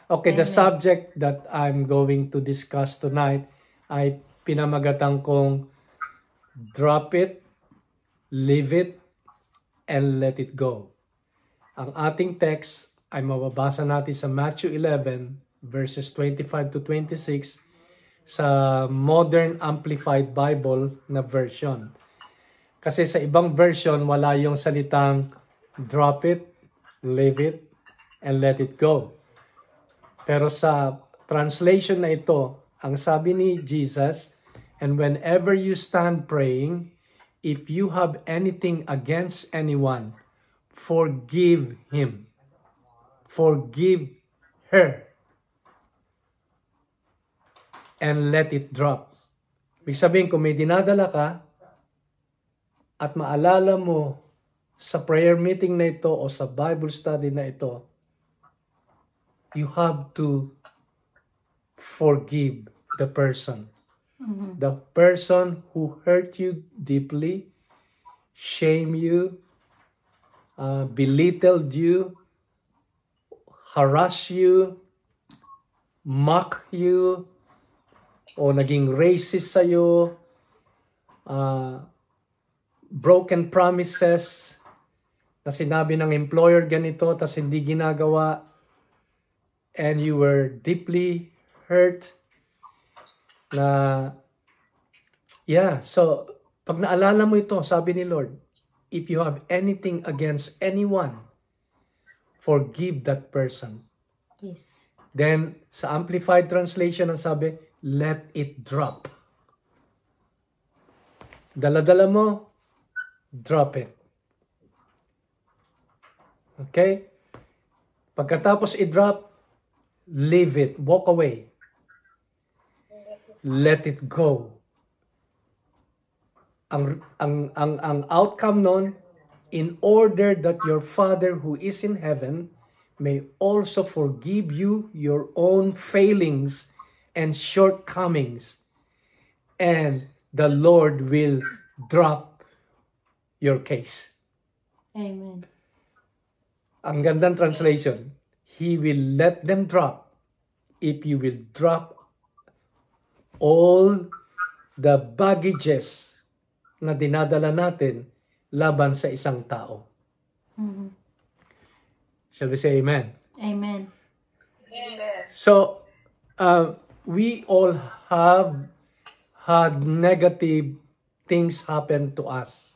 Okay, the Amen. subject that I'm going to discuss tonight ay pinamagatan kong drop it, leave it, and let it go. Ang ating text ay mababasa natin sa Matthew 11 verses 25 to 26 sa Modern Amplified Bible na version. Kasi sa ibang version, wala yung salitang drop it, leave it, and let it go. Pero sa translation na ito, ang sabi ni Jesus, and whenever you stand praying, if you have anything against anyone, forgive him. Forgive her. And let it drop. Ibig sabihin, kung may dinadala ka, at maalala mo sa prayer meeting na ito o sa Bible study na ito, you have to forgive the person. The person who hurt you deeply, shame you, belittled you, harass you, mock you, o naging racist sa'yo, broken promises, na sinabi ng employer ganito, tas hindi ginagawa, and you were deeply hurt, so, pag naalala mo ito, sabi ni Lord, if you have anything against anyone, forgive that person. Yes. Then, sa Amplified Translation, ang sabi, let it drop. Dala-dala mo, drop it. Okay? Pagkatapos i-drop, leave it, walk away. Let it go. Ang outcome nun, in order that your Father who is in heaven may also forgive you your own failings and shortcomings, and the Lord will drop your case. Amen. Ang gandang translation, He will let them drop if you will drop all the baggages na dinadala natin laban sa isang tao. Shall we say amen? Amen. So, we all have had negative things happen to us.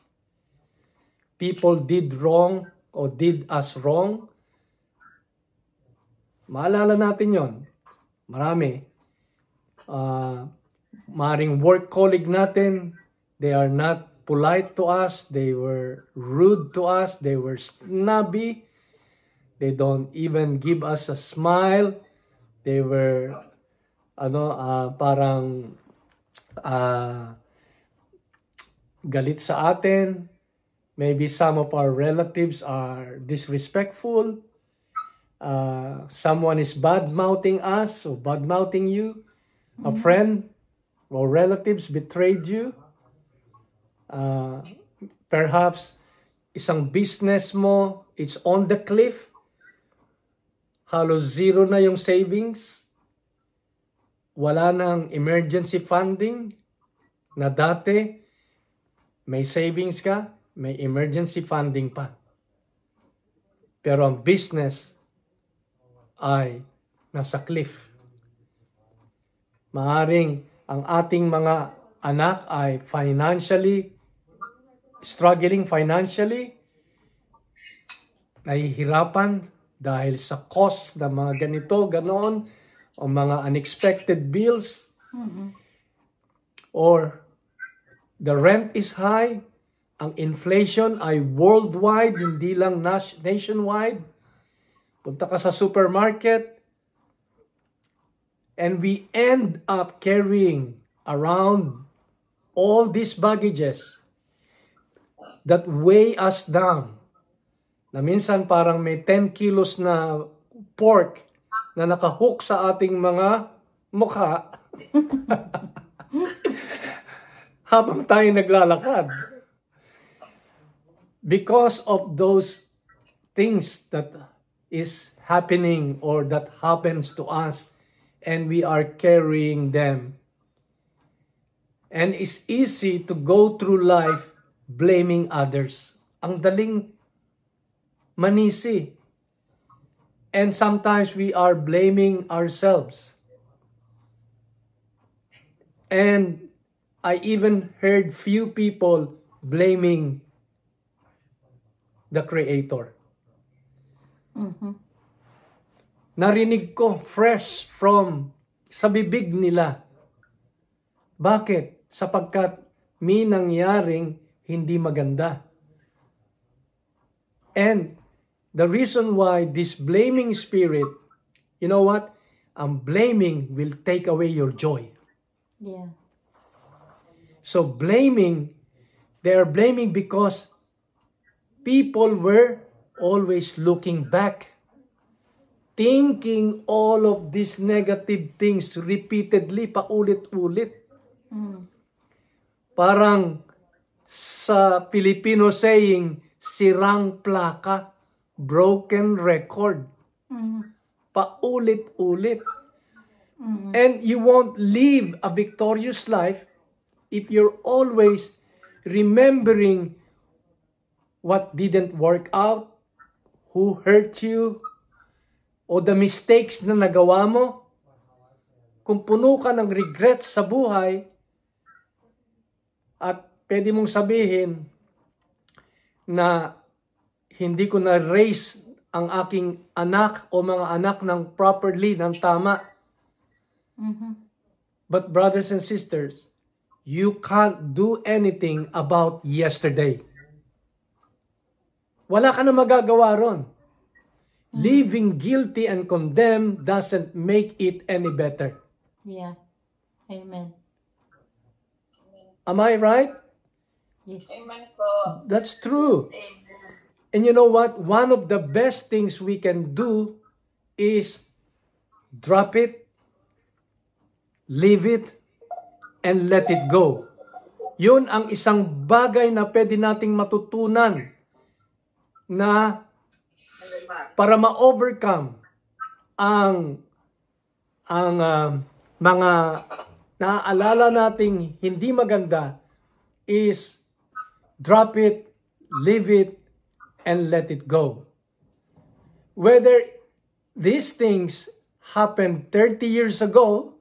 People did wrong or did us wrong. Maalala natin yon. Marami. Maring work colleague natin, they are not polite to us, they were rude to us, they were snobby, they don't even give us a smile, they were parang galit sa atin. Maybe some of our relatives are disrespectful, someone is bad-mouthing us or bad-mouthing you, a friend or relatives betrayed you. Perhaps isang business mo, it's on the cliff. Halos zero na yung savings. Wala nang emergency funding na dati may savings ka, may emergency funding pa. Pero ang business ay nasa cliff. Maaring ang ating mga anak ay struggling financially, nahihirapan dahil sa cost ng mga ganito, ganoon, o mga unexpected bills, or the rent is high, ang inflation ay worldwide, hindi lang nationwide. Punta ka sa supermarket, and we end up carrying around all these baggages that weigh us down. Na minsan parang may 10 kilos na pork na nakahook sa ating mga mukha habang tayo naglalakad. Because of those things that is happening or that happens to us, and we are carrying them. And it's easy to go through life blaming others. Ang daling manisi. And sometimes we are blaming ourselves. And I even heard few people blaming the Creator. Narinig ko fresh from sa bibig nila. Bakit? Sapagkat may nangyaring hindi maganda. And the reason why this blaming spirit, you know what? Blaming will take away your joy. Yeah. So blaming, they are blaming because people were always looking back, thinking all of these negative things repeatedly, paulit-ulit. Parang sa Filipino saying, sirang plaka, broken record. Paulit-ulit. And you won't live a victorious life if you're always remembering what didn't work out, who hurt you, o the mistakes na nagawa mo. Kung puno ka ng regrets sa buhay, at pwede mong sabihin na hindi ko na-raise ang aking anak o mga anak ng properly, ng tama. But brothers and sisters, you can't do anything about yesterday. Wala ka na magagawa ron. Living guilty and condemned doesn't make it any better. Yeah. Amen. Am I right? Yes. Amen po. That's true. Amen. And you know what? One of the best things we can do is drop it, leave it, and let it go. Yun ang isang bagay na pwede nating matutunan na para ma-overcome ang mga naaalala nating hindi maganda is drop it, leave it, and let it go. Whether these things happened 30 years ago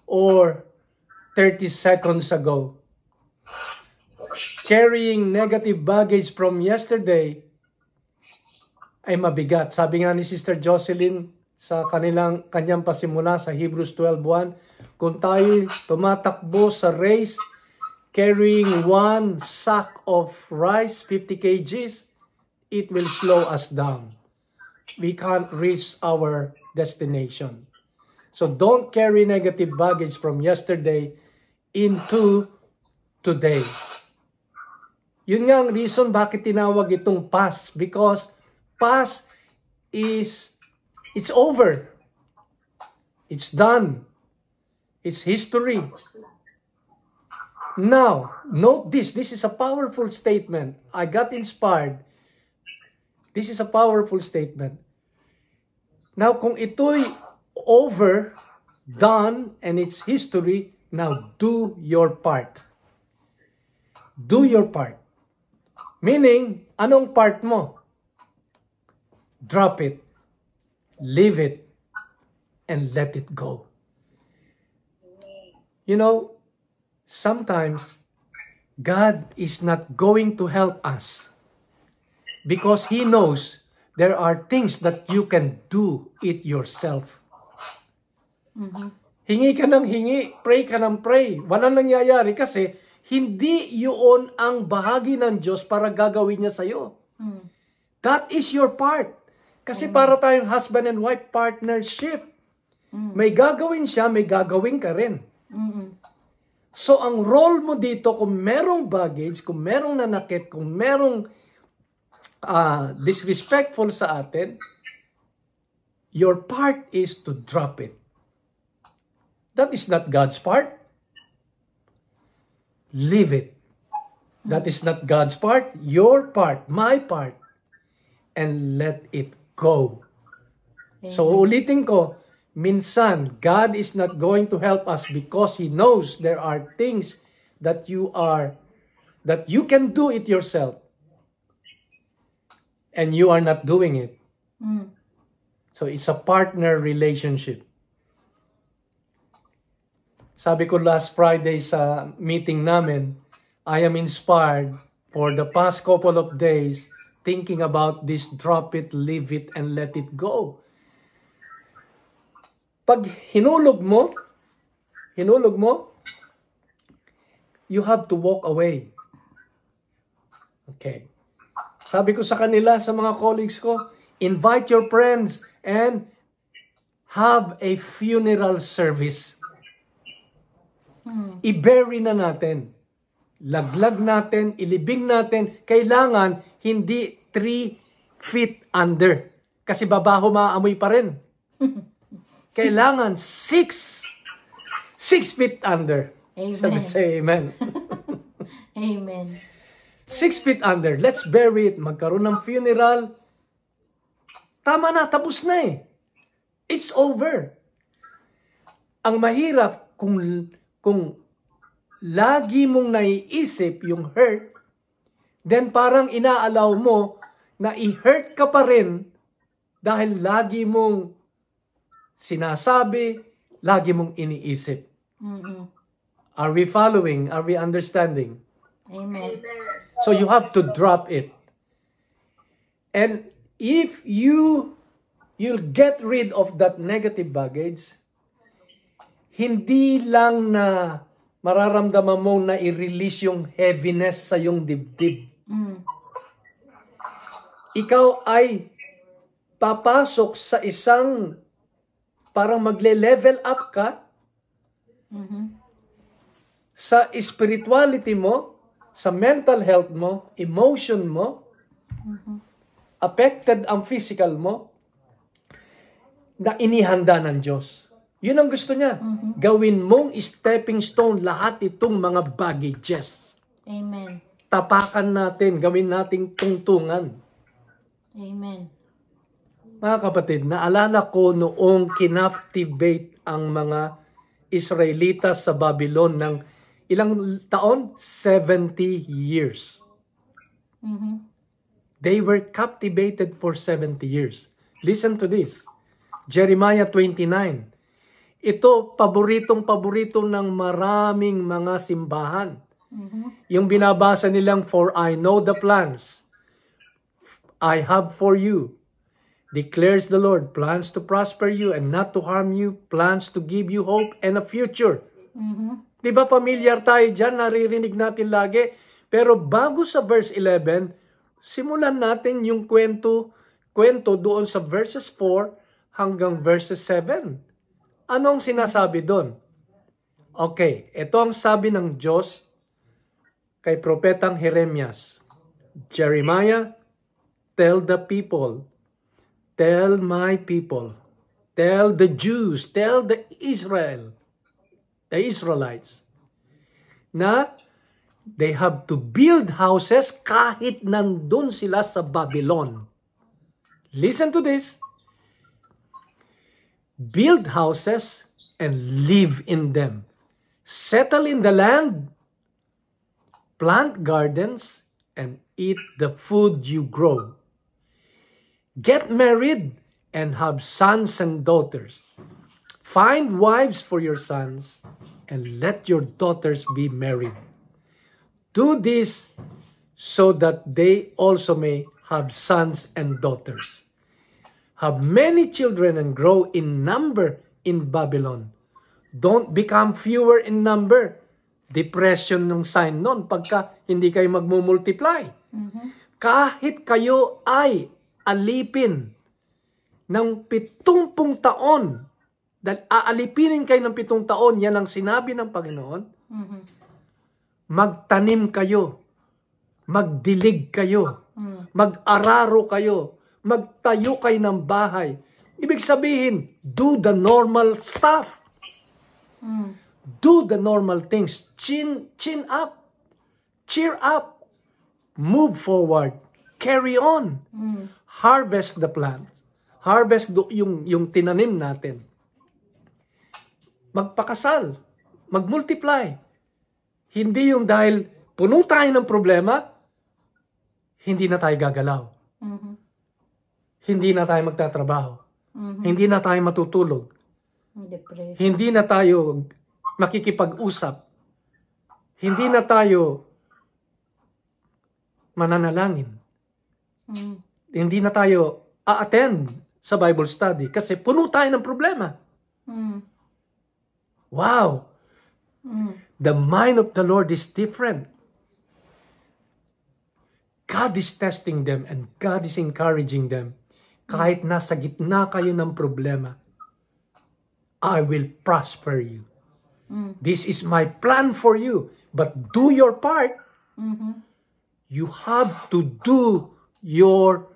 or 30 seconds ago, carrying negative baggage from yesterday ay mabigat. Sabi nga ni Sister Jocelyn sa kanyang pasimula sa Hebrews 12:1, kung tayo tumatakbo sa race carrying one sack of rice, 50 kgs, it will slow us down. We can't reach our destination. So don't carry negative baggage from yesterday into today. Yun nga ang reason bakit tinawag itong past. Because past it's over. It's done. It's history. Now, note this. This is a powerful statement. I got inspired. This is a powerful statement. Now, kung ito'y over, done, and it's history, now do your part. Do your part. Meaning, anong part mo? Drop it, leave it, and let it go. You know, sometimes God is not going to help us because He knows there are things that you can do it yourself. Hingi ka ng hingi, pray ka ng pray. Walang nangyayari kasi hindi yun ang bahagi ng Diyos para gagawin niya sa'yo. That is your part. Kasi para tayong husband and wife partnership. May gagawin siya, may gagawin ka rin. So, ang role mo dito, kung merong baggage, kung merong nanakit, kung merong disrespectful sa atin, your part is to drop it. That is not God's part. Leave it. That is not God's part. Your part, my part. And let it go. So ulitin ko, minsan God is not going to help us because He knows there are things that you can do it yourself and you are not doing it. So it's a partner relationship. Sabi ko last Friday sa meeting namin, I am inspired for the past couple of days thinking about this drop it, leave it, and let it go. Pag hinulog mo, you have to walk away. Okay. Sabi ko sa kanila, sa mga colleagues ko, invite your friends and have a funeral service. I-bury na natin. Laglag natin, ilibing natin. Kailangan hindi 3 feet under. Kasi babaho maamoy pa rin. Kailangan 6 feet under. Amen. Say amen. Amen. 6 feet under. Let's bury it. Magkaroon ng funeral. Tama na, tapos na eh. It's over. Ang mahirap kung lagi mong naiisip yung hurt, then parang inaalaw mo na i-hurt ka pa rin dahil lagi mong sinasabi, lagi mong iniisip. Are we following? Are we understanding? Amen. So you have to drop it. And if you'll get rid of that negative baggage, hindi lang na mararamdaman mo na i-release yung heaviness sa yung dibdib. Ikaw ay papasok sa isang parang magle-level up ka sa spirituality mo, sa mental health mo, emotion mo, affected ang physical mo, na inihanda ng Diyos. Yun ang gusto niya. Gawin mong stepping stone lahat itong mga baggages. Amen. Tapakan natin, gawin nating tungtungan. Amen. Mga kapatid, naalala ko noong kinaptivate ang mga Israelitas sa Babylon ng ilang taon? 70 years. They were captivated for 70 years. Listen to this. Jeremiah 29. Ito, paboritong-paborito ng maraming mga simbahan. Yung binabasa nilang, for I know the plans I have for you, declares the Lord, plans to prosper you and not to harm you, plans to give you hope and a future. Di ba familiar tayo dyan, naririnig natin lagi. Pero bago sa verse 11, simulan natin yung kwento doon sa verses 4 hanggang verses 7. Anong sinasabi doon? Okay, ito ang sabi ng Diyos kay Propetang Jeremias. Jeremiah, tell the people, tell my people, tell the Jews, tell the Israelites, na they have to build houses kahit nandun sila sa Babylon. Listen to this. Build houses and live in them. Settle in the land, plant gardens, and eat the food you grow. Get married and have sons and daughters. Find wives for your sons and let your daughters be married. Do this so that they also may have sons and daughters. Have many children and grow in number in Babylon. Don't become fewer in number. Depression ng sign nun pagka hindi kayo magmumultiply. Kahit kayo ay alipin ng 70 taon, dahil aalipinin kayo ng 7 taon, yan ang sinabi ng Panginoon, magtanim kayo, magdilig kayo, mag-araro kayo, magtayo kayo ng bahay. Ibig sabihin, do the normal stuff. Do the normal things. Chin up. Cheer up. Move forward. Carry on. Harvest the plants. harvest yung tinanim natin. Magpakasal, magmultiply. Hindi yung dahil puno tayo ng problema, hindi na tayo gagalaw. Mhm. Hindi na tayo magtatrabaho. Mhm. Hindi na tayo matutulog. Depression. Hindi na tayo makikipag-usap. Hindi na tayo mananalangin. Mhm. Hindi na tayo a-attend sa Bible study kasi puno tayo ng problema. Mhm. Wow! Mhm. The mind of the Lord is different. God is testing them and God is encouraging them. Kahit nasa gitna kayo ng problema, I will prosper you. Mhm. This is my plan for you. But do your part. Mhm. You have to do your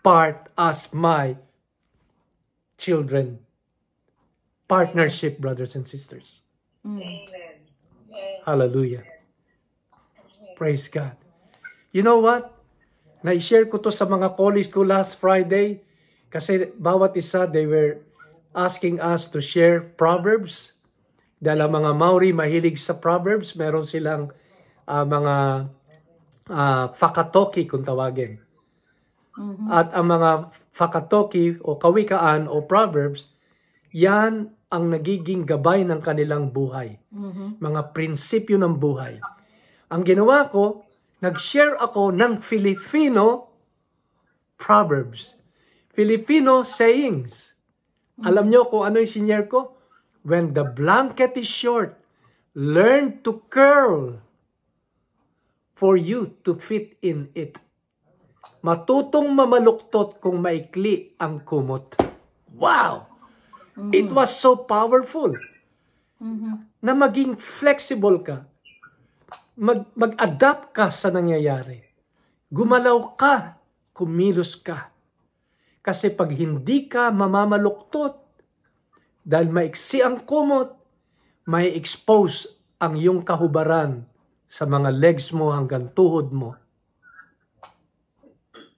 part as my children. Partnership, brothers and sisters. Mhm. Hallelujah. Praise God. You know what? Na-share ko to sa mga colleagues ko last Friday kasi bawat isa, they were asking us to share Proverbs. Dahil ang mga Maori mahilig sa Proverbs, meron silang mga fakatoki kung tawagin. Mhm. At ang mga fakatoki o kawikaan o Proverbs, yan ang nagiging gabay ng kanilang buhay. Mhm. Mga prinsipyo ng buhay. Ang ginawa ko, nag-share ako ng Filipino Proverbs. Filipino sayings. Alam nyo kung ano yung sinyer ko? When the blanket is short, learn to curl for you to fit in it. Matutong mamaluktot kung maikli ang kumot. Wow! It was so powerful Mhm. na maging flexible ka. Mag-adapt ka sa nangyayari. Gumalaw ka, kumilos ka. Kasi pag hindi ka mamamaluktot, dahil maiksi ang kumot, may expose ang iyong kahubaran sa mga legs mo hanggang tuhod mo.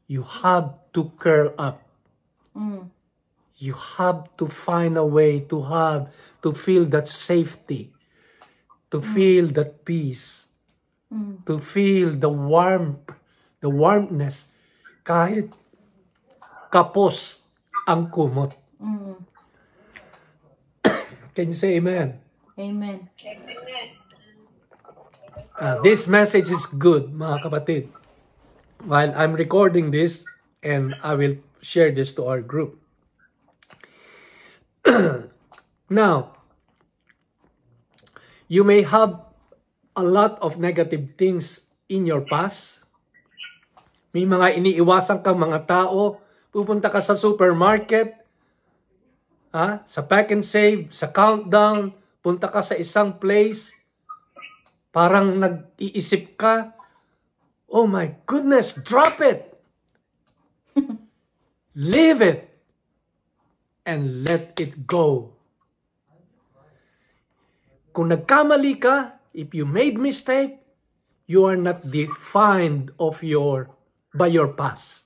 You have to curl up. Mhm. You have to find a way to feel that safety, to feel that peace, Mhm. to feel the warmness, kahit kapos ang kumot. Mhm. Can you say amen? Amen. This message is good, mga kapatid. While I'm recording this, and I will share this to our group. Now, you may have a lot of negative things in your past. May mga iniiwasan kang mga tao. Pupunta ka sa supermarket, sa Pack and Save, sa Countdown, punta ka sa isang place, parang nag-iisip ka, oh my goodness, drop it! Leave it! And let it go. Kung nagkamali ka, if you made mistake, you are not defined by your past.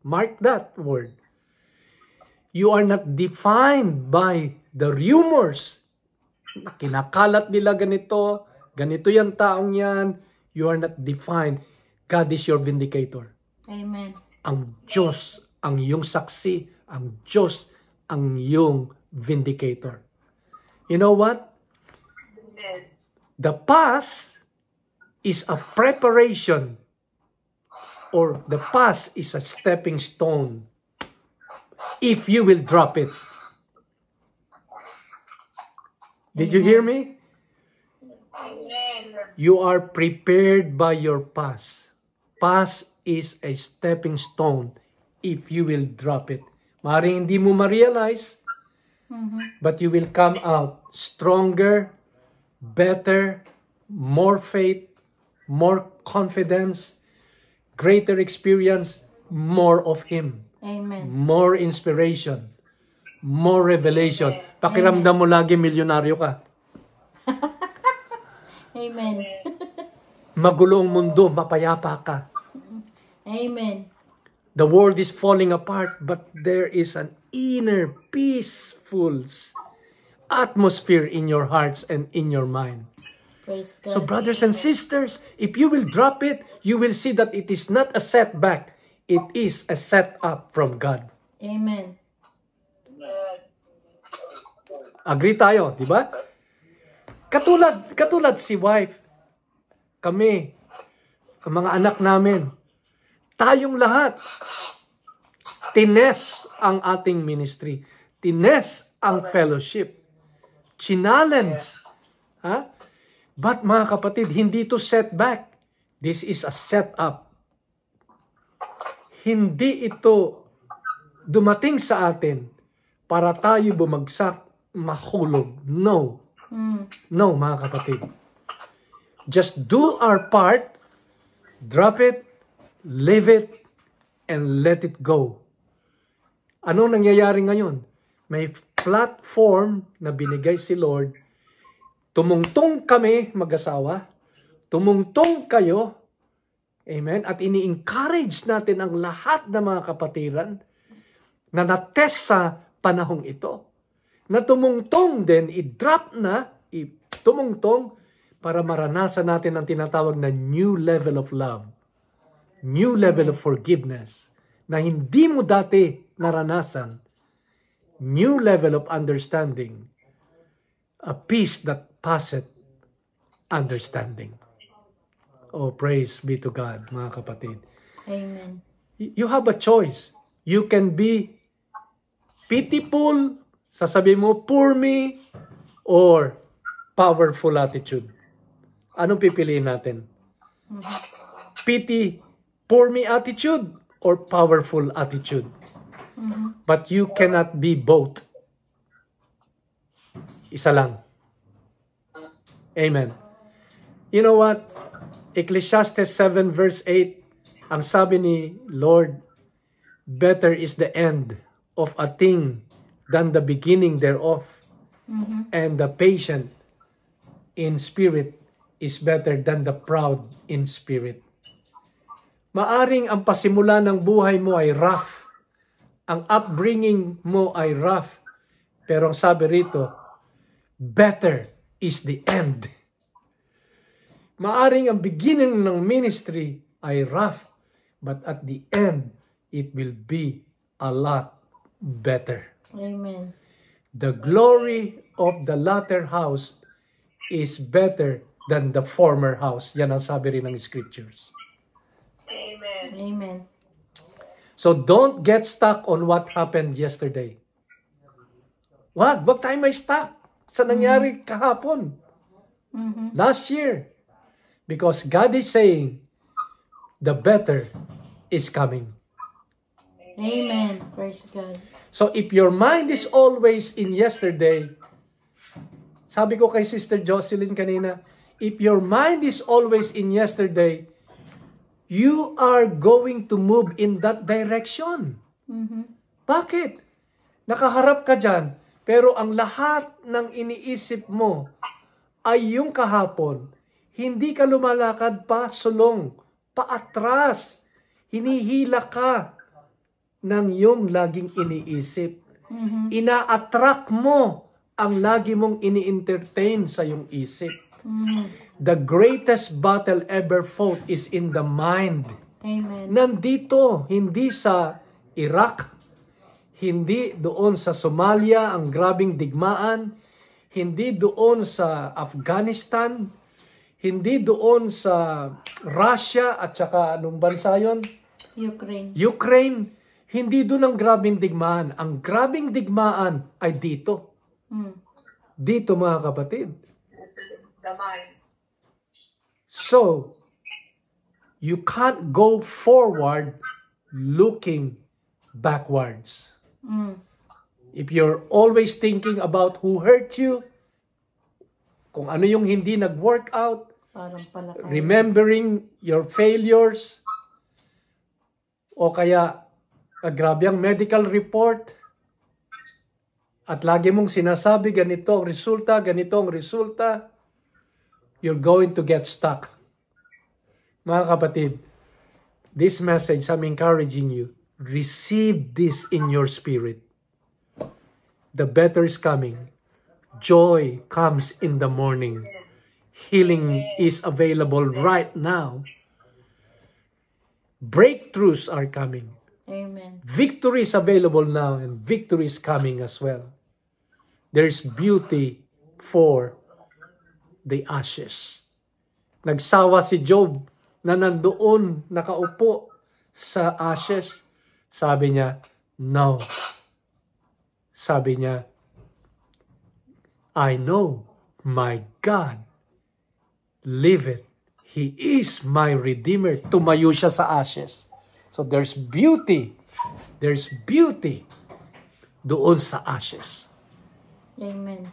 Mark that word. You are not defined by the rumors. Kinakalat nila ganito, ganito yung taong yan. You are not defined. God is your vindicator. Amen. Ang Diyos ang iyong saksi. Ang Diyos ang iyong vindicator. You know what? The past is a preparation, or the past is a stepping stone if you will drop it. Did you hear me? You are prepared by your past. Past is a stepping stone if you will drop it. Maaaring hindi mo ma-realize, but you will come out stronger, better, more faith, more confidence, greater experience, more of Him. Amen. More inspiration, more revelation. Pakiramdam mo lagi milyonaryo ka. Amen. Magulong mundo, mapayapa ka. Amen. The world is falling apart, but there is an inner peaceful atmosphere in your hearts and in your mind. Praise God. So brothers and sisters, if you will drop it, you will see that it is not a setback. It is a setup from God. Amen. Agree tayo, di ba? Katulad si wife, kami, ang mga anak namin, tayong lahat, tines ang ating ministry, tines ang fellowship, challenge. Ha? But mga kapatid, hindi to setback. This is a setup. Hindi ito dumating sa atin para tayo bumagsak, mahulog. No. No, mga kapatid. Just do our part, drop it, leave it, and let it go. Anong nangyayari ngayon? May platform na binigay si Lord. Tumungtong kami mag-asawa. Tumungtong kayo. Amen? At ini-encourage natin ang lahat ng mga kapatiran na natest sa panahong ito. Na tumungtong din, i-drop na, tumungtong para maranasan natin ang tinatawag na new level of love. New level of forgiveness na hindi mo dati naranasan. New level of understanding. A peace that passeth understanding. Oh, praise be to God, mga kapatid. Amen. You have a choice. You can be pitiful, sasabihin mo, poor me, or powerful attitude. Anong pipiliin natin? Pity, poor me attitude, or powerful attitude? But you cannot be both. Isa lang. Amen. You know what? Ecclesiastes 7 verse 8, ang sabi ni Lord, better is the end of a thing than the beginning thereof. And the patient in spirit is better than the proud in spirit. Maaring ang pasimula ng buhay mo ay rough. Ang upbringing mo ay rough. Pero ang sabi rito, better is the end. Maaring ang beginning ng ministry ay rough, but at the end, it will be a lot better. Amen. The glory of the latter house is better than the former house. Yan ang sabi rin ng scriptures. Amen. Amen. So don't get stuck on what happened yesterday. Wag tayo may stuck sa nangyari kahapon. Last year. Because God is saying, the better is coming. Amen. Praise God. So if your mind is always in yesterday, sabi ko kay Sister Jocelyn kanina, if your mind is always in yesterday, you are going to move in that direction. Bakit? Nakaharap ka dyan, pero ang lahat ng iniisip mo ay yung kahapon. Hindi ka lumalakad pa sulong, paatras. Hinihila ka ng iyong laging iniisip. Ina-attract mo ang lagi mong ini-entertain sa iyong isip. The greatest battle ever fought is in the mind. Amen. Nandito, hindi sa Iraq, hindi doon sa Somalia, ang grabing digmaan, hindi doon sa Afghanistan, hindi doon sa Russia at saka anong bansa yun? Ukraine. Hindi doon ang grabing digmaan. Ang grabing digmaan ay dito. Dito mga kapatid. So, you can't go forward looking backwards. If you're always thinking about who hurt you, kung ano yung hindi nag-work out, remembering your failures, o kaya grabe ang medical report, at lagi mong sinasabi ganito ang resulta, you're going to get stuck. Mga kapatid, this message, I'm encouraging you, receive this in your spirit. The better is coming. Joy comes in the morning. Healing is available right now. Breakthroughs are coming. Amen. Victory is available now, and victory is coming as well. There's beauty for the ashes. Nagsawa si Job na nandoon nakaupo sa ashes. Sabi niya, no. Sabi niya, I know my God liveth. He is my Redeemer. Tumayo siya sa ashes. So there's beauty. There's beauty doon sa ashes. Amen.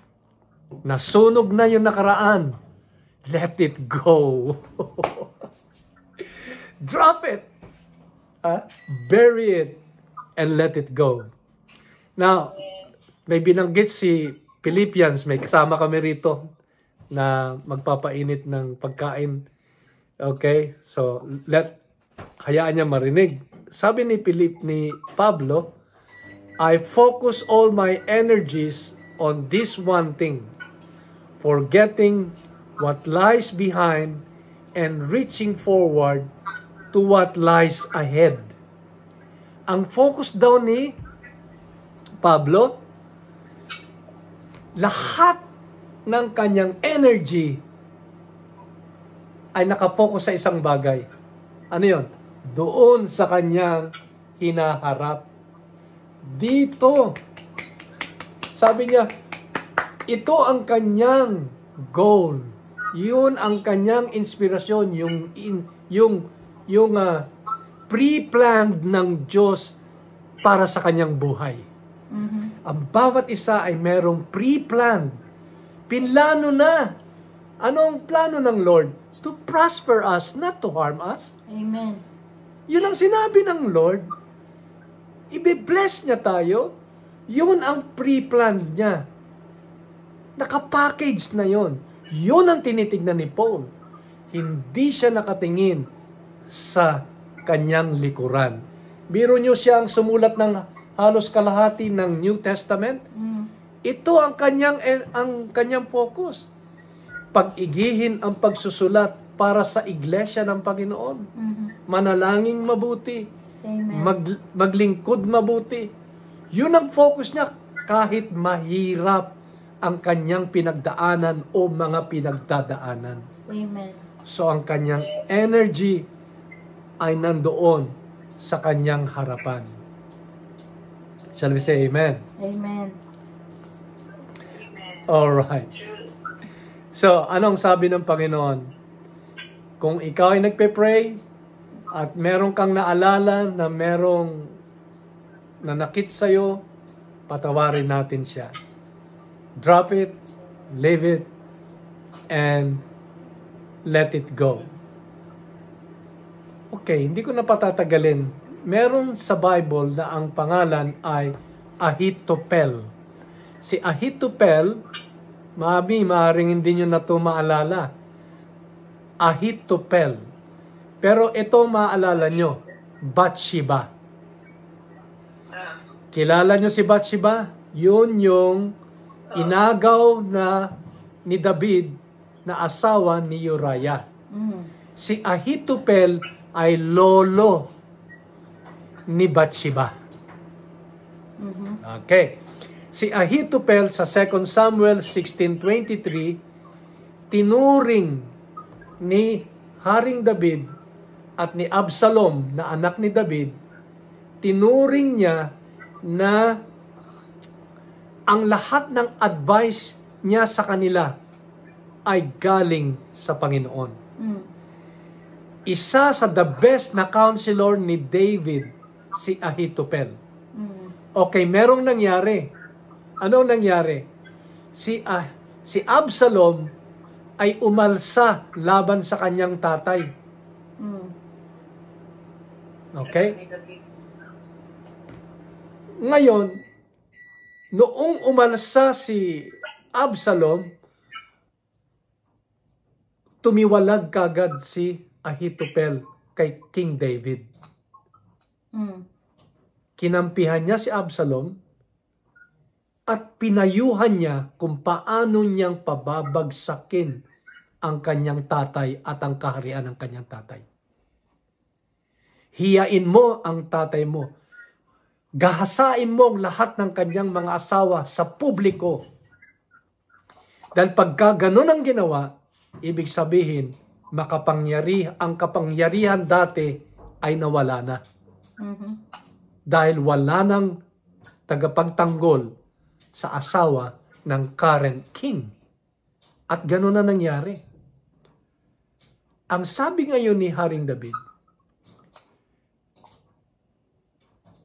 Nasunog na yung nakaraan. Let it go. Drop it. Bury it and let it go. Now, may binanggit si Philippians, may kasama kami rito na magpapainit ng pagkain. Okay? So, hayaan niya marinig. Sabi ni Pablo, I focus all my energies on this one thing, forgetting what lies behind and reaching forward to what lies ahead. Ang focus daw ni Pablo, lahat ng kanyang energy ay nakapokus sa isang bagay. Ano yon? Doon sa kanyang hinaharap. Dito. Sabi niya, ito ang kanyang goal. Yun ang kanyang inspirasyon, yung pre-planned ng Diyos para sa kanyang buhay. Mm-hmm. Ang bawat isa ay merong pre-planned. Pinlano na. Anong plano ng Lord? To prosper us, not to harm us. Amen. Yun ang sinabi ng Lord. Ibe-bless niya tayo. Yun ang pre-planned niya. Nakapackage na yun. Yun ang tinitignan ni Paul. Hindi siya nakatingin sa kanyang likuran. Biro niyo siya ang sumulat ng halos kalahati ng New Testament. Ito ang kanyang focus. Pag-igihin ang pagsusulat para sa iglesia ng Panginoon. Manalangin mabuti. Amen. Maglingkod mabuti. Yun ang focus niya kahit mahirap ang kanyang pinagdaanan o mga pinagdadaanan. Amen. So ang kanyang energy ay nandoon sa kanyang harapan. Shall we say amen? Amen. Alright. So, anong sabi ng Panginoon? Kung ikaw ay nagpe-pray at meron kang naalala na merong nanakit sa'yo, patawarin natin siya. Drop it, leave it, and let it go. Okay, hindi ko na patatagalin. Meron sa Bible na ang pangalan ay Ahithophel. Si Ahithophel, maaaring hindi nyo na ito maalala. Ahithophel. Pero ito maalala nyo, Bathsheba. Kilala nyo si Bathsheba? Yun yung inagaw na ni David na asawa ni Uriah. Si Ahithophel ay lolo ni Bathsheba. Okay. Si Ahithophel sa 2 Samuel 16:23 tinuring ni Haring David at ni Absalom na anak ni David, tinuring niya na ang lahat ng advice niya sa kanila ay galing sa Panginoon. Isa sa the best na counselor ni David, si Ahithophel. Okay, merong nangyari. Anong nangyari? Si Absalom ay umalsa laban sa kanyang tatay. Okay? Ngayon, noong umalsa si Absalom, tumiwalag kagad si Ahithophel kay King David. kinampihan niya si Absalom at pinayuhan niya kung paano niyang pababagsakin ang kanyang tatay at ang kaharian ng kanyang tatay. Hiyain mo ang tatay mo. Gahasain mo ang lahat ng kanyang mga asawa sa publiko. Dahil pagka ganun ang ginawa, ibig sabihin, ang kapangyarihan dati ay nawala na. Dahil wala nang tagapagtanggol sa asawa ng current king. At ganun na nangyari. Ang sabi ngayon ni Haring David,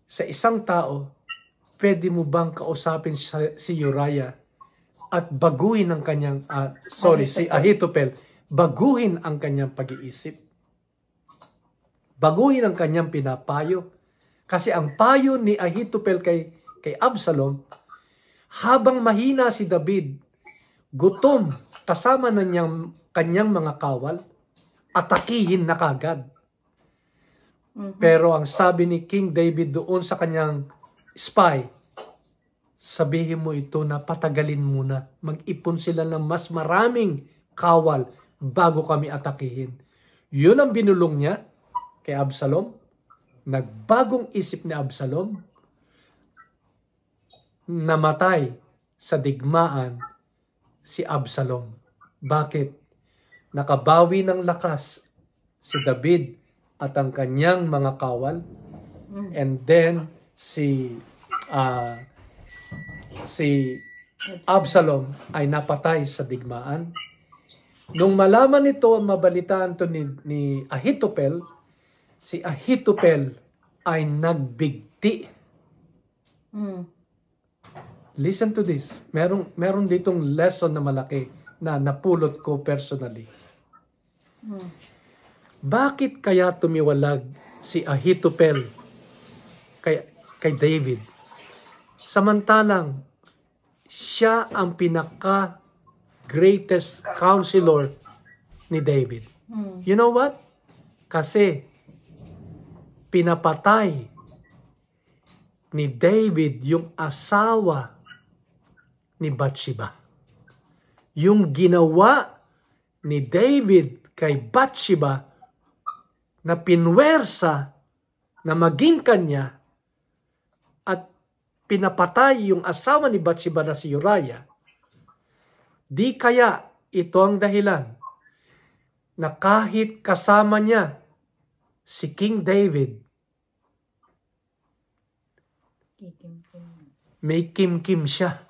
sa isang tao, pwede mo bang kausapin si Uriah at baguhin ang kanyang, si Ahithophel, baguhin ang kanyang pag-iisip? Baguhin ang kanyang pinapayo. Kasi ang payo ni Ahithophel kay Absalom, habang mahina si David, gutom, kasama na kanyang mga kawal, atakihin na kagad. Pero ang sabi ni King David doon sa kanyang spy, sabihin mo ito na patagalin muna. Mag-ipon sila ng mas maraming kawal bago kami atakihin. Yun ang binulong niya kay Absalom. Nagbagong isip ni Absalom. Namatay sa digmaan si Absalom. Bakit? Nakabawi ng lakas si David at ang kanyang mga kawal. And then si Absalom ay napatay sa digmaan. Nung malaman ito, mabalitaan to ni Ahithophel, si Ahithophel ay nagbigti. Listen to this. Meron ditong lesson na malaki na napulot ko personally. Bakit kaya tumiwalag si Ahithophel kay David? Samantalang siya ang pinaka-greatest counselor ni David. You know what? Kasi pinapatay ni David yung asawa ni Bathsheba. Yung ginawa ni David kay Bathsheba na pinwersa na maging kanya at pinapatay yung asawa ni Bathsheba na si Uriah, di kaya ito ang dahilan na kahit kasama niya si King David, may kim-kim siya.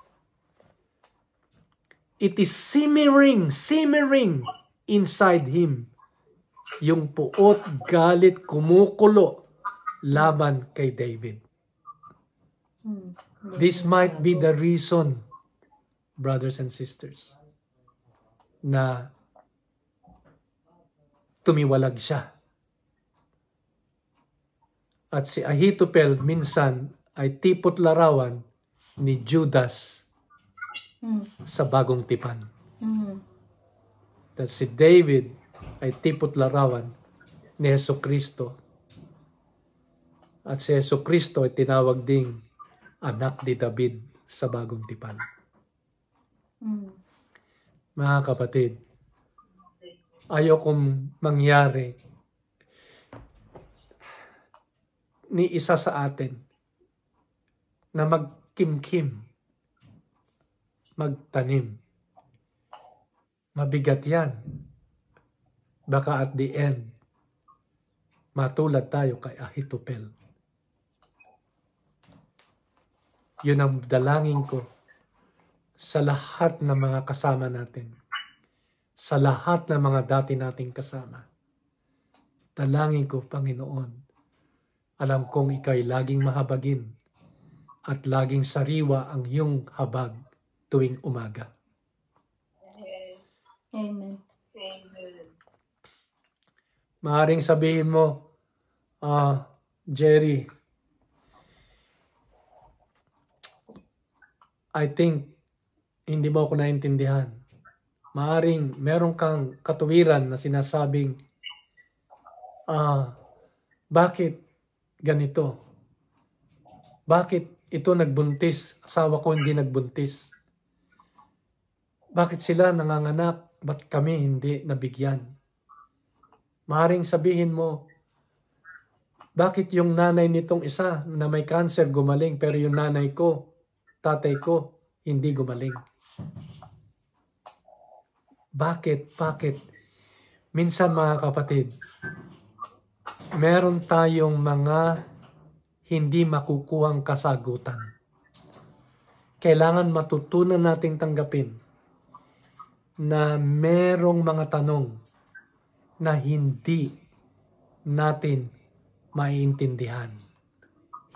It is simmering inside him. Yung puot, galit, kumukulo laban kay David. This might be the reason, brothers and sisters, na tumiwalag siya. At si Ahithophel minsan ay tipot larawan ni Judas sa bagong tipan. At si David ay tipot larawan ni Jesucristo. At si Jesucristo ay tinawag ding anak ni David sa bagong tipan. Mga kapatid, ayokong mangyari ni isa sa atin na magkimkim, magtanim. Mabigat yan. Baka at the end, matulad tayo kay Ahithophel. Yun ang dalangin ko sa lahat ng mga kasama natin. Sa lahat ng mga dati nating kasama. Dalangin ko, Panginoon, alam kong ika'y laging mahabagin at laging sariwa ang iyong habag tuwing umaga. Amen. Maaring sabihin mo, Jerry, I think hindi mo ako naintindihan. Maaring meron kang katuwiran na sinasabing, bakit ganito? Bakit ito nagbuntis? Asawa ko hindi nagbuntis. Bakit sila nanganganak? Ba't kami hindi nabigyan? Maaaring sabihin mo, bakit yung nanay nitong isa na may cancer gumaling, pero yung nanay ko, tatay ko, hindi gumaling? Bakit? Minsan mga kapatid, meron tayong mga hindi makukuhang kasagutan. Kailangan matutunan nating tanggapin na merong mga tanong na hindi natin maiintindihan.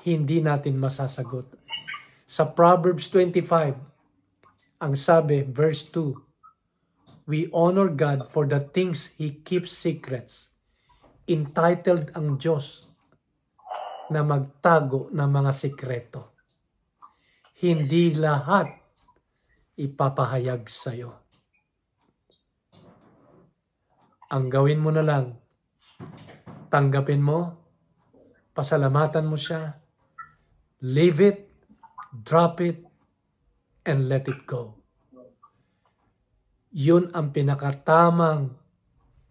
Hindi natin masasagot. Sa Proverbs 25, ang sabi, verse 2, we honor God for the things He keeps secrets. Entitled ang Diyos na magtago ng mga sikreto. Hindi lahat ipapahayag sa'yo. Ang gawin mo na lang, tanggapin mo, pasalamatan mo siya, leave it, drop it, and let it go. Yun ang pinakatamang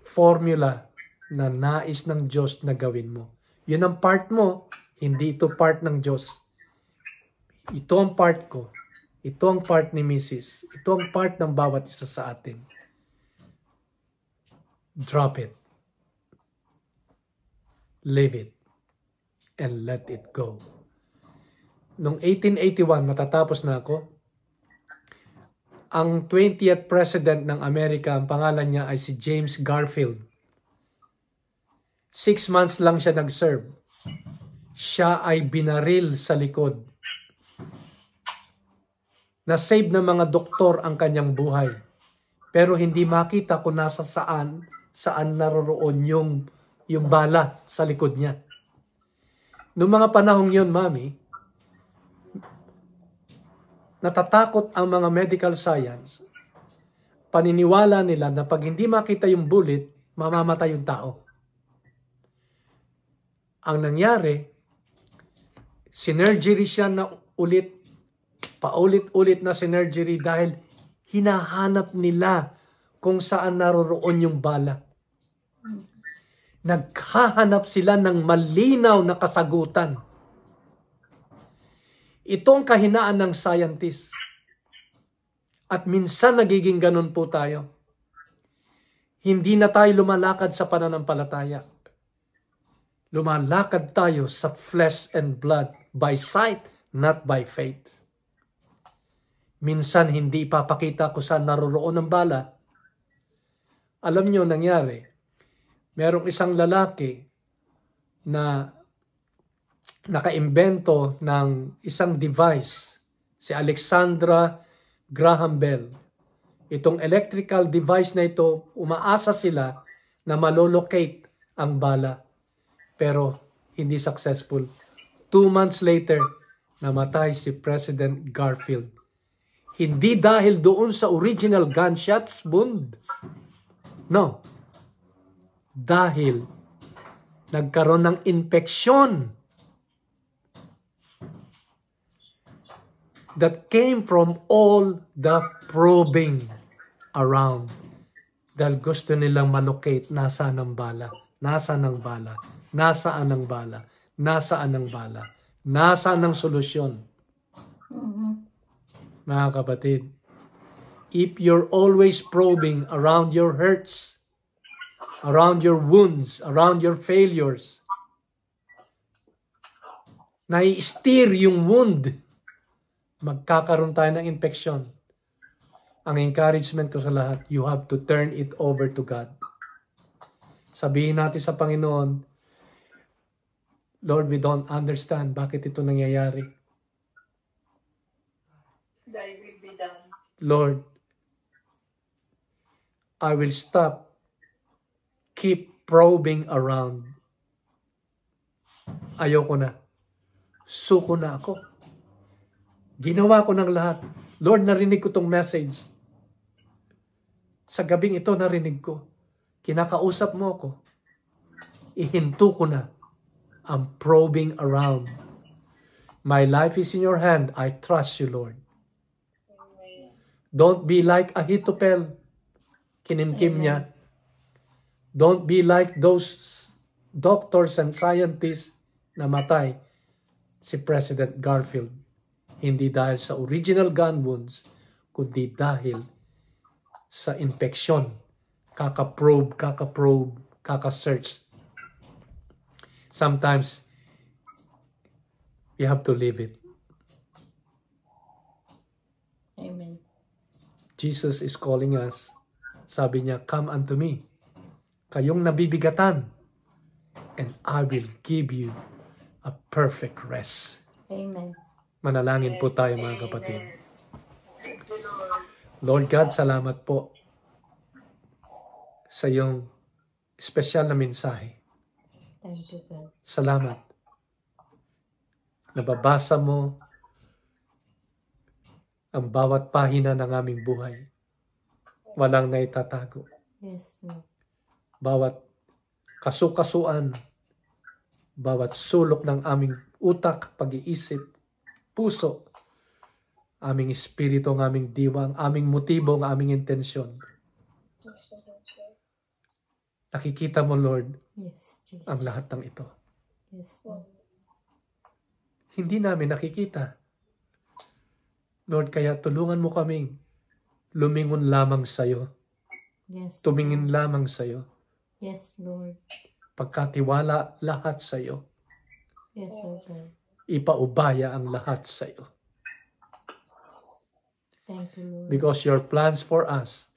formula na nais ng Diyos na gawin mo. Yun ang part mo, hindi ito part ng Diyos. Ito ang part ko. Ito ang part ni Mrs. Ito ang part ng bawat isa sa atin. Drop it. Leave it. And let it go. Noong 1881, matatapos na ako, ang 20th President ng Amerika, ang pangalan niya ay si James Garfield. 6 months lang siya nag-serve. Siya ay binaril sa likod. Na-save ng mga doktor ang kanyang buhay. Pero hindi makita kung nasa saan naroroon yung bala sa likod niya. Noong mga panahong yun, Mami, natatakot ang mga medical science. Paniniwala nila na pag hindi makita yung bullet, mamamatay yung tao. Ang nangyari, sinergery siya na paulit-ulit na sinergery dahil hinahanap nila kung saan naroroon yung bala. Naghahanap sila ng malinaw na kasagutan. Ito ang kahinaan ng scientist. At minsan nagiging ganun po tayo. Hindi na tayo lumalakad sa pananampalataya. Lumalakad tayo sa flesh and blood by sight, not by faith. Minsan hindi ipapakita ko saan naroroon ang bala. Alam nyo nangyari, merong isang lalaki na nakaimbento ng isang device, si Alexandra Graham Bell. Itong electrical device na ito, umaasa sila na malolocate ang bala. Pero hindi successful. 2 months later, namatay si President Garfield. Hindi dahil doon sa original gunshots wound. No. Dahil nagkaroon ng infeksyon that came from all the probing around. Dahil gusto nilang malocate nasaan ang bala. Nasaan ang bala? Nasaan ang bala? Nasaan ang bala? Nasaan ang solusyon? Mga kapatid, if you're always probing around your hurts, around your wounds, around your failures, nai-steer yung wound, magkakaroon tayo ng infection. Ang encouragement ko sa lahat, you have to turn it over to God. Sabihin natin sa Panginoon, Lord, we don't understand bakit ito nangyayari. Thy will be done. Lord, I will stop. Keep probing around. Ayoko na. Suko na ako. Ginawa ko ng lahat. Lord, narinig ko tong message. Sa gabing ito, narinig ko. Kinakausap mo ako. Ihinto ko na ang probing around. My life is in your hand. I trust you, Lord. Amen. Don't be like Ahithophel. Kinimkim niya. Don't be like those doctors and scientists na matay si President Garfield. Hindi dahil sa original gun wounds, kundi dahil sa infeksyon. Kaka-probe, kaka-search. Sometimes, you have to live it. Amen. Jesus is calling us. Sabi niya, come unto me. Kayong nabibigatan, and I will give you a perfect rest. Amen. Manalangin po tayo mga kapatid. Lord God, salamat po sa iyong espesyal na mensahe. Thank you, God. Salamat. Nababasa mo ang bawat pahina ng aming buhay. Walang naitatago. Yes, Lord. Bawat kasukasuan, bawat sulok ng aming utak, pag-iisip, puso, aming espiritu, ang aming diwa, ang aming motibo, ang aming intensyon. Nakikita mo, Lord, Yes, Jesus. ang lahat ng ito. Yes, Lord. Hindi namin nakikita. Lord, kaya tulungan mo kaming lumingon lamang sa iyo. Yes. Tumingin lamang sa iyo. Yes, Lord. Pagkatiwala lahat sa iyo. Yes, oh God. Ipaubaya ang lahat sa iyo. Thank you, Lord. Because your plans for us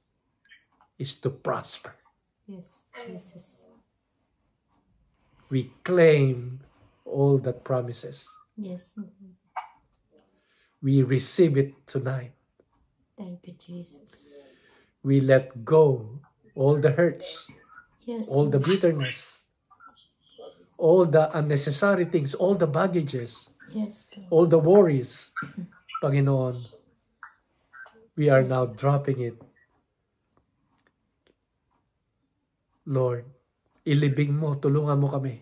is to prosper. Yes, Jesus. We claim all that promises. Yes, Lord. We receive it tonight. Thank you, Jesus. We let go all the hurts, Yes, all the Lord. bitterness, all the unnecessary things, all the baggages, Yes, God. all the worries. Panginoon, we are now dropping it. Lord, ilibing mo, tulungan mo kami.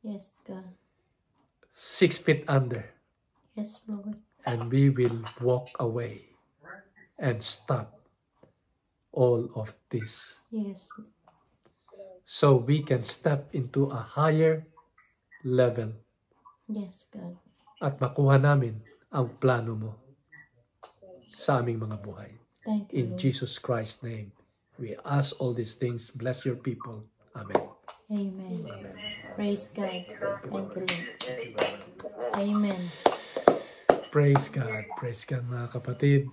Yes, God. 6 feet under. Yes, Lord. And we will walk away and stop all of this. Yes. So we can step into a higher level Yes, God. at makuha namin ang plano mo sa aming mga buhay. Thank you, In Lord. Jesus Christ's name, we ask all these things. Bless your people. Amen. Amen. Praise God. Thank you, Lord. Amen. Praise God. Praise God mga kapatid.